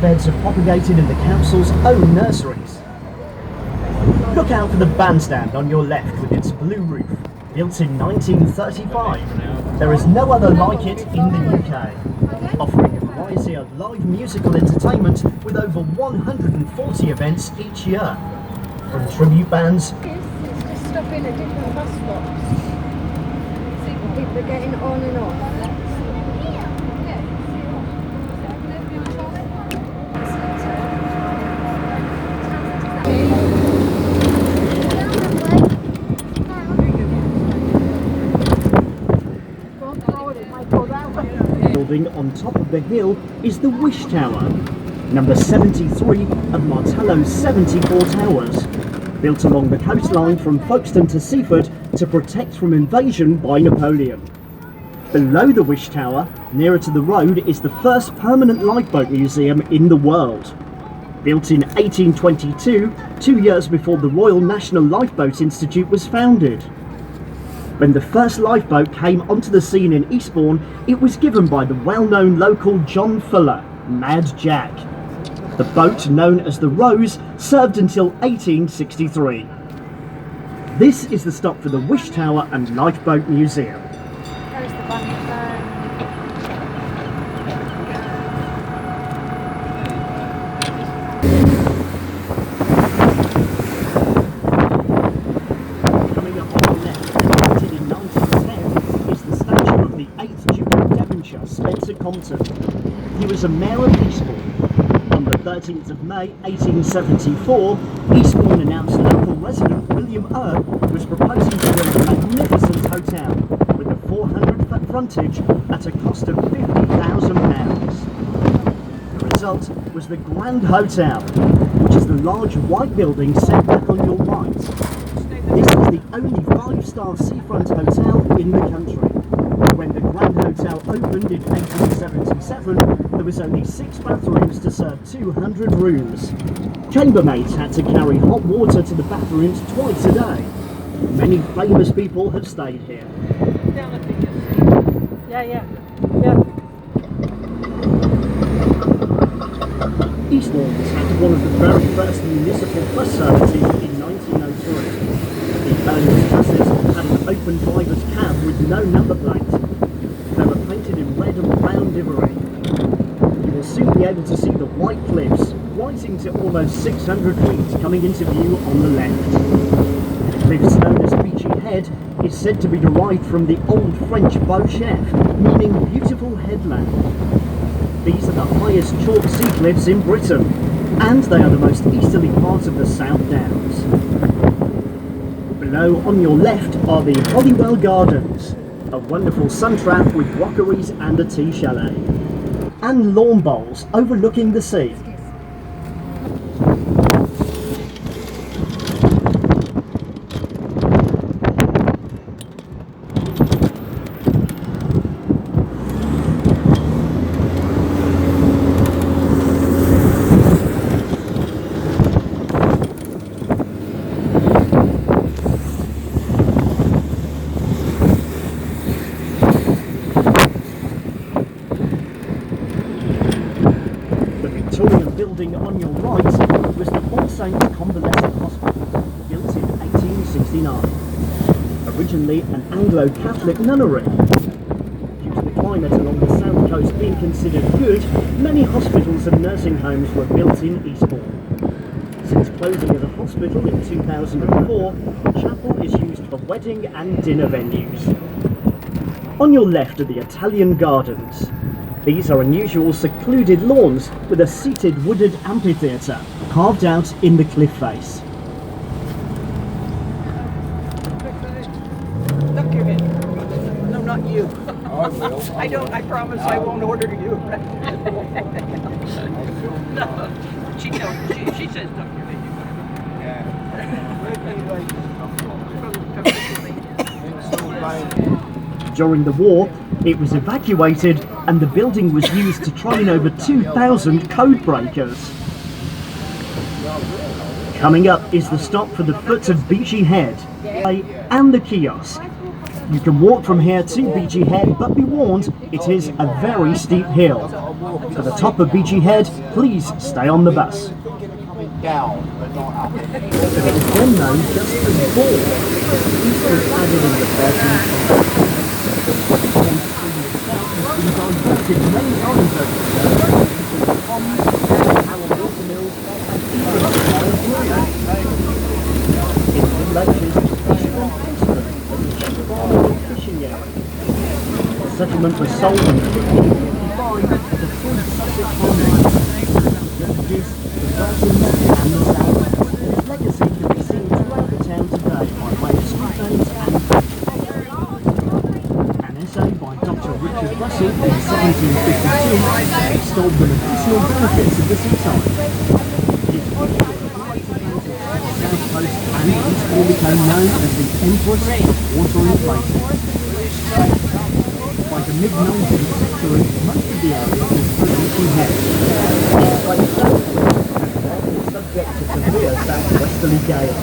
Beds are propagated in the council's own nurseries. Look out for the bandstand on your left with its blue roof. Built in 1935, there is no other like it in the UK, offering a variety of live musical entertainment with over 140 events each year. From tribute bands, just stopping at different bus stops. See people are getting on and off. Building on top of the hill is the Wish Tower, number 73 of Martello's 74 towers, built along the coastline from Folkestone to Seaford to protect from invasion by Napoleon. Below the Wish Tower, nearer to the road, is the first permanent lifeboat museum in the world. Built in 1822, 2 years before the Royal National Lifeboat Institute was founded. When the first lifeboat came onto the scene in Eastbourne, it was given by the well-known local John Fuller, Mad Jack. The boat, known as the Rose, served until 1863. This is the stop for the Wish Tower and Lifeboat Museum. There's the bunny Coming up on the left, erected in 1910, is the statue of the 8th Duke of Devonshire, Spencer Compton. He was a mayor of Eastbourne. On the 13th of May 1874, Eastbourne announced local resident William was proposing to build a magnificent hotel with a 400-foot frontage at a cost of £50,000. The result was the Grand Hotel, which is the large white building set back on your right. This is the only 5-star seafront hotel in the country. When the Grand Hotel opened in 1877, there was only 6 bathrooms to serve 200 rooms. Chambermaids had to carry hot water to the bathrooms twice a day. Many famous people have stayed here. Yeah. Eastbourne had one of the very first municipal bus services in 1903. The earliest buses had an open driver's cab with no number plate. They were painted in red and brown livery. You will soon be able to see the white cliffs, rising to almost 600 feet, coming into view on the left. The cliffs known as Beachy Head is said to be derived from the old French beau chef, meaning beautiful headland. These are the highest chalk sea cliffs in Britain, and they are the most easterly part of the South Downs. Below on your left are the Holywell Gardens, a wonderful sun trap with rockeries and a tea chalet, and lawn bowls overlooking the sea. Building on your right was the All Saints Convalescent Hospital, built in 1869. Originally an Anglo-Catholic nunnery. Due to the climate along the south coast being considered good, many hospitals and nursing homes were built in Eastbourne. Since closing of the hospital in 2004, the chapel is used for wedding and dinner venues. On your left are the Italian Gardens. These are unusual secluded lawns with a seated wooded amphitheatre carved out in the cliff face. Duck your head. No, not you. I will. I promise I won't order you. No, she says duck your head. During the war, it was evacuated and the building was used to train over 2,000 code breakers. Coming up is the stop for the foot of Beachy Head and the kiosk. You can walk from here to Beachy Head, but be warned, it is a very steep hill. To the top of Beachy Head, please stay on the bus. Down, but not up. It was then known just as Ball. East was added in the 13th century. Many times over the years, ponds, Harrow watermills, and even a giant brewery. In the Lakes, Eastbourne Eastbourne as a cheap farming and fishing area. The settlement was sold in 1555 as a full Sussex farmland that produced the Burtons and the Sours. Its legacy can be seen throughout the town today by way of street names and an essay by Dr. Richard Russell in 1752 extolled the medicinal benefits of the seaside. Its south coast and Eastbourne became known as the Empress of Watering Places. By the mid-19th century, most of the area was Beachy Head. Its place therefore subject to severe southwesterly gales,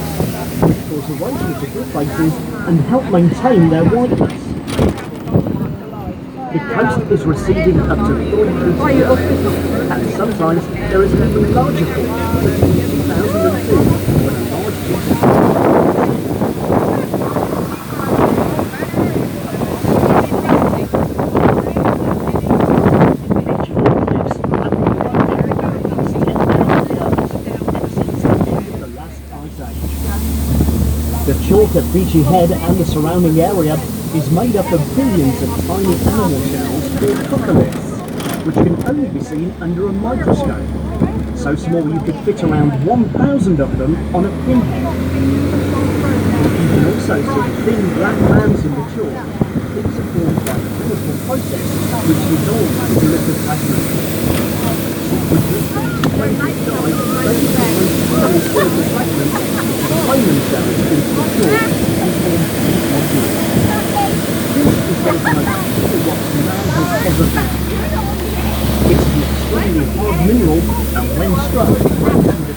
which cause erosion of the places and help maintain their whiteness. The coast is receding up to 40 feet, and sometimes there is an even larger fall, such as in 2002, when a large piece of The chalk at Beachy Head and the surrounding area is made up of billions of tiny animal shells called coccoliths, which can only be seen under a microscope. So small you could fit around 1,000 of them on a pinhead. You can also see thin black bands in the chalk. These are formed by a chemical process which dissolves into liquid plasma. With this plastic dye, those tiny spherical fragments combine themselves into the chalk and form pink modules. This is one of the most beautiful rocks man has ever found. It's an extremely hard mineral, and when struck, breaks into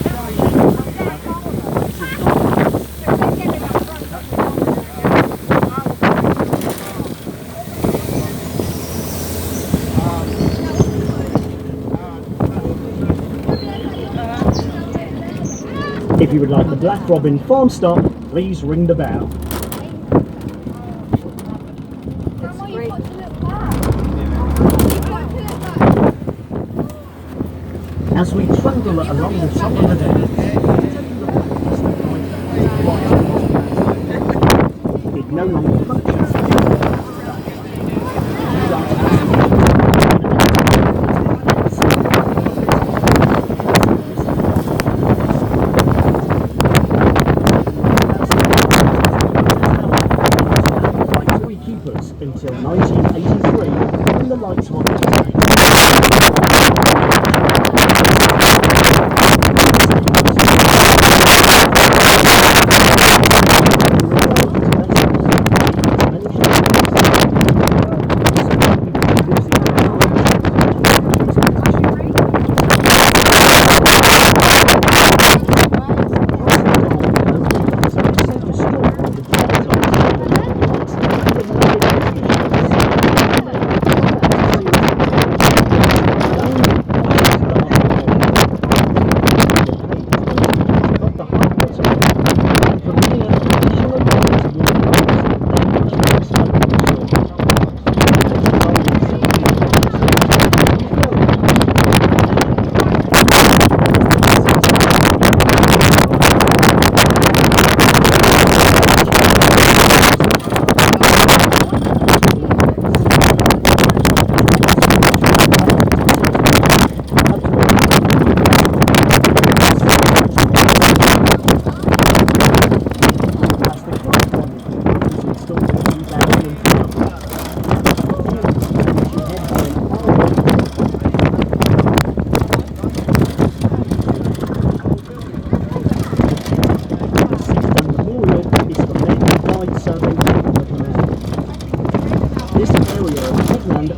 If you would like the Black Robin farm stop, please ring the bell. As we trundle along the top of the dam, it no longer functions. Until 1983, when the lights were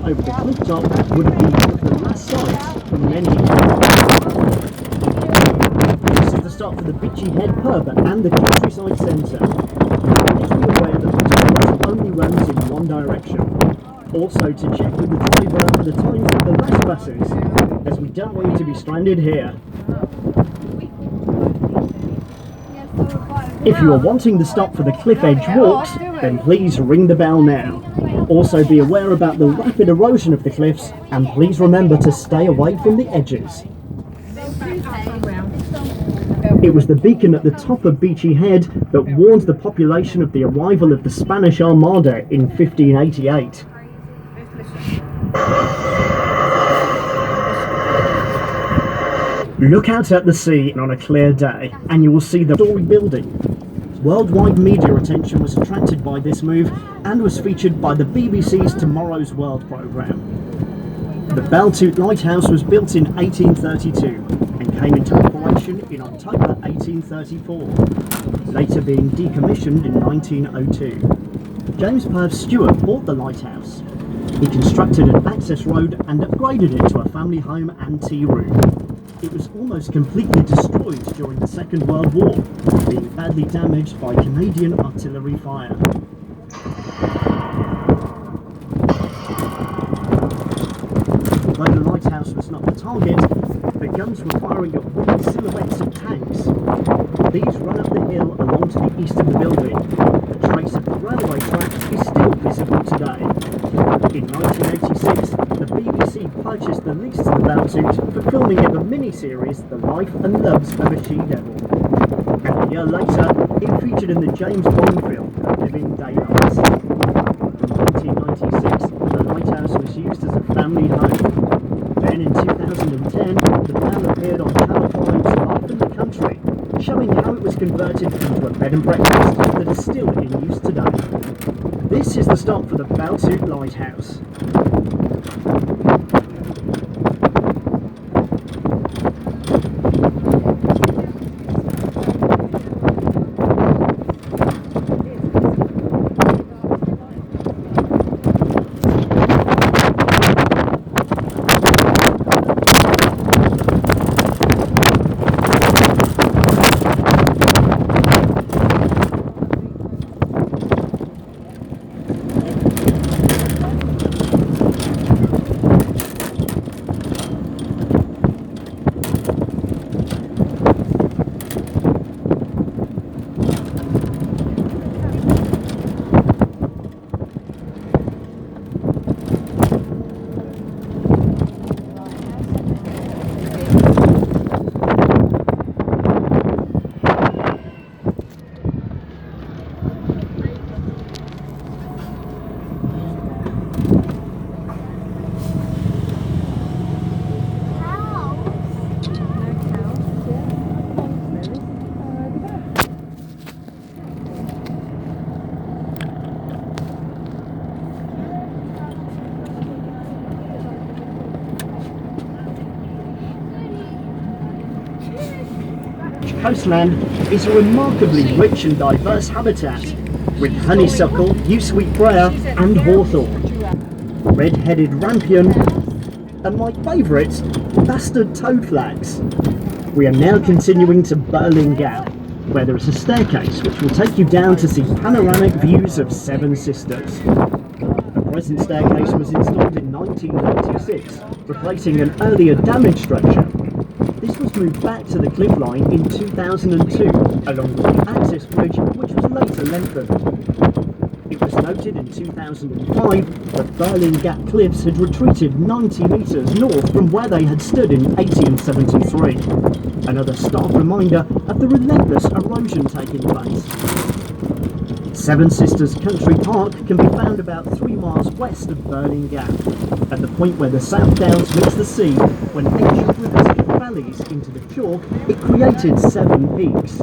over the cliff top would have been one of the last sights for many years. This is the start for the Beachy Head pub and the countryside centre. Please be aware that the toilet only runs in one direction. Also to check with the driver the times of the last buses, as we don't want you to be stranded here. If you are wanting to stop for the cliff edge walks, then please ring the bell now. Also be aware about the rapid erosion of the cliffs, and please remember to stay away from the edges. It was the beacon at the top of Beachy Head that warned the population of the arrival of the Spanish Armada in 1588. Look out at the sea on a clear day, and you will see the story building. Worldwide media attention was attracted by this move and was featured by the BBC's Tomorrow's World programme. The Beltute Lighthouse was built in 1832 and came into operation in October 1834, later being decommissioned in 1902. James Purves Stewart bought the lighthouse. He constructed an access road and upgraded it to a family home and tea room. It was almost completely destroyed during the Second World War, being badly damaged by Canadian artillery fire. Although the lighthouse was not the target, the guns were firing at wooden silhouettes of tanks. These run up the hill along to the east of the building. A trace of the railway tracks is still visible today. In 1986, the BBC purchased the lease to the Beltute for filming of a mini-series, The Life and Loves of a She-Devil. And a year later, it featured in the James Bond film, Living Daylights. In 1996, the lighthouse was used as a family home. Then in 2010, the bell appeared on Channel 5's Life in the Country, showing how it was converted into a bed and breakfast that is still in use today. This is the stop for the Beltute Lighthouse. Coastland is a remarkably rich and diverse habitat, with honeysuckle, yew sweetbriar and hawthorn, red-headed rampion, and my favourite, bastard toadflags. We are now continuing to Berlin Gap, where there is a staircase which will take you down to see panoramic views of Seven Sisters. The present staircase was installed in 1996, replacing an earlier damaged structure. This was moved back to the cliff line in 2002, along with the access bridge, which was later lengthened. It was noted in 2005 that Berlin Gap cliffs had retreated 90 metres north from where they had stood in 1873. Another stark reminder of the relentless erosion taking place. Seven Sisters Country Park can be found about 3 miles west of Berlin Gap, at the point where the South Downs meets the sea. When ancient rivers hit valleys into the chalk, it created 7 peaks: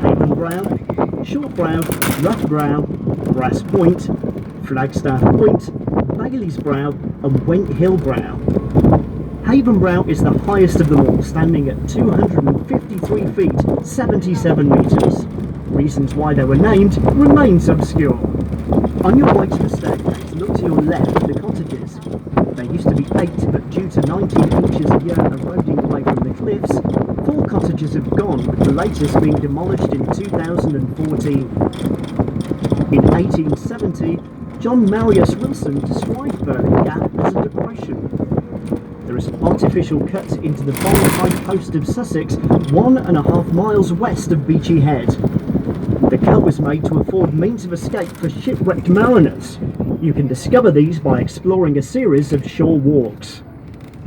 Haven Brow, Short Brow, Rough Brow, Brass Point, Flagstaff Point, Bailey's Brow and Went Hill Brow. Haven Brow is the highest of them all, standing at 253 feet, 77 metres. Reasons why they were named remains obscure. On your way to the staircase, look to your left at the cottages. There used to be 8, but due to 19 inches a year eroding away from the cliffs, 4 cottages have gone, with the latest being demolished in 2014. In 1870, John Marius Wilson described Burling Gap as a depression. There is an artificial cut into the bold-high coast of Sussex, 1.5 miles west of Beachy Head. The cut was made to afford means of escape for shipwrecked mariners. You can discover these by exploring a series of shore walks.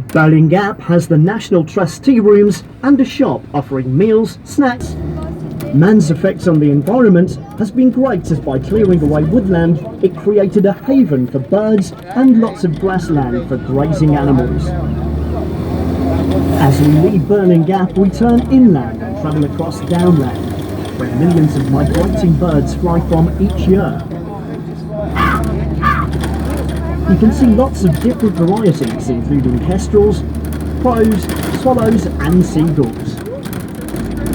Burling Gap has the National Trust tea rooms and a shop offering meals, snacks. Man's effects on the environment has been great, as by clearing away woodland, it created a haven for birds and lots of grassland for grazing animals. As we leave Burling Gap, we turn inland and travel across downland, where millions of migrating birds fly from each year. You can see lots of different varieties, including kestrels, crows, swallows and seagulls.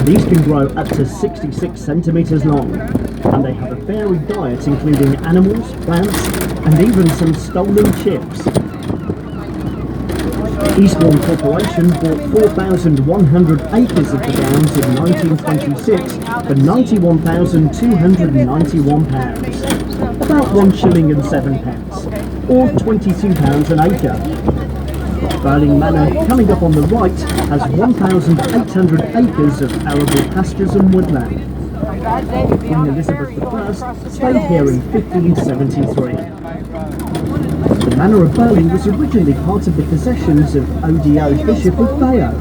These can grow up to 66 centimetres long, and they have a varied diet including animals, plants and even some stolen chips. Eastbourne Corporation bought 4,100 acres of the Downs in 1926 for £91,291, about £1.07, or £22 an acre. Burling Manor, coming up on the right, has 1,800 acres of arable pastures and woodland. Queen Elizabeth I stayed here in 1573. The Manor of Burling was originally part of the possessions of Odo, Bishop of Bayeux.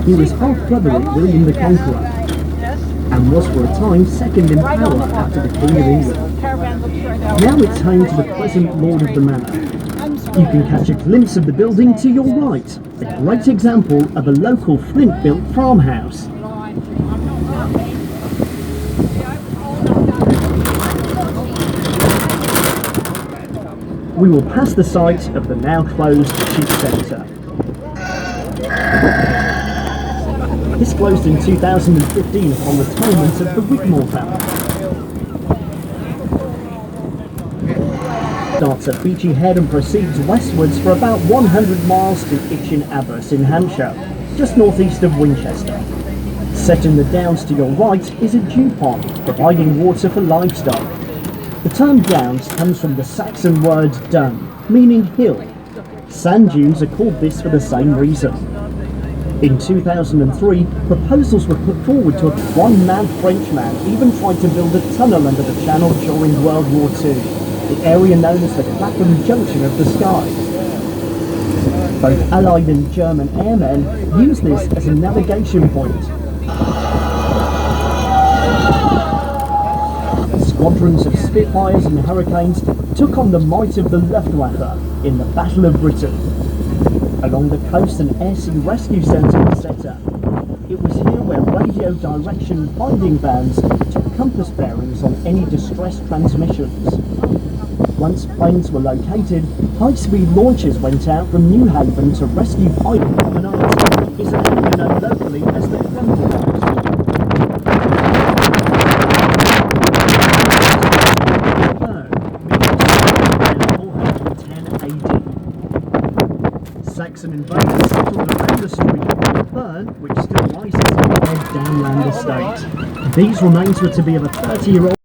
He was half-brother of William the Conqueror, and was for a time second in power after the King of England. Now it's home to the present Lord of the Manor. You can catch a glimpse of the building to your right, a great example of a local flint-built farmhouse. We will pass the site of the now closed sheep centre. This closed in 2015 upon retirement of the Wigmore family. Starts at Beachy Head and proceeds westwards for about 100 miles to Itchen Abbas in Hampshire, just northeast of Winchester. Set in the downs to your right is a dew pond, providing water for livestock. The term downs comes from the Saxon word dun, meaning hill. Sand dunes are called this for the same reason. In 2003, proposals were put forward to one mad Frenchman even tried to build a tunnel under the channel during World War II, the area known as the Clapham Junction of the Sky. Both Allied and German airmen used this as a navigation point. Squadrons of Spitfires and Hurricanes took on the might of the Luftwaffe in the Battle of Britain. Along the coast, an air-sea rescue centre was set up. It was here where radio direction finding bands took compass bearings on any distress transmissions. Once planes were located, high-speed launches went out from Newhaven to rescue pilots. Promenade is an area known locally as the Crumble House. Saxon invaders settled around the street of the burn, which still lies as a dead downland estate. These remains were to be of a 30-year-old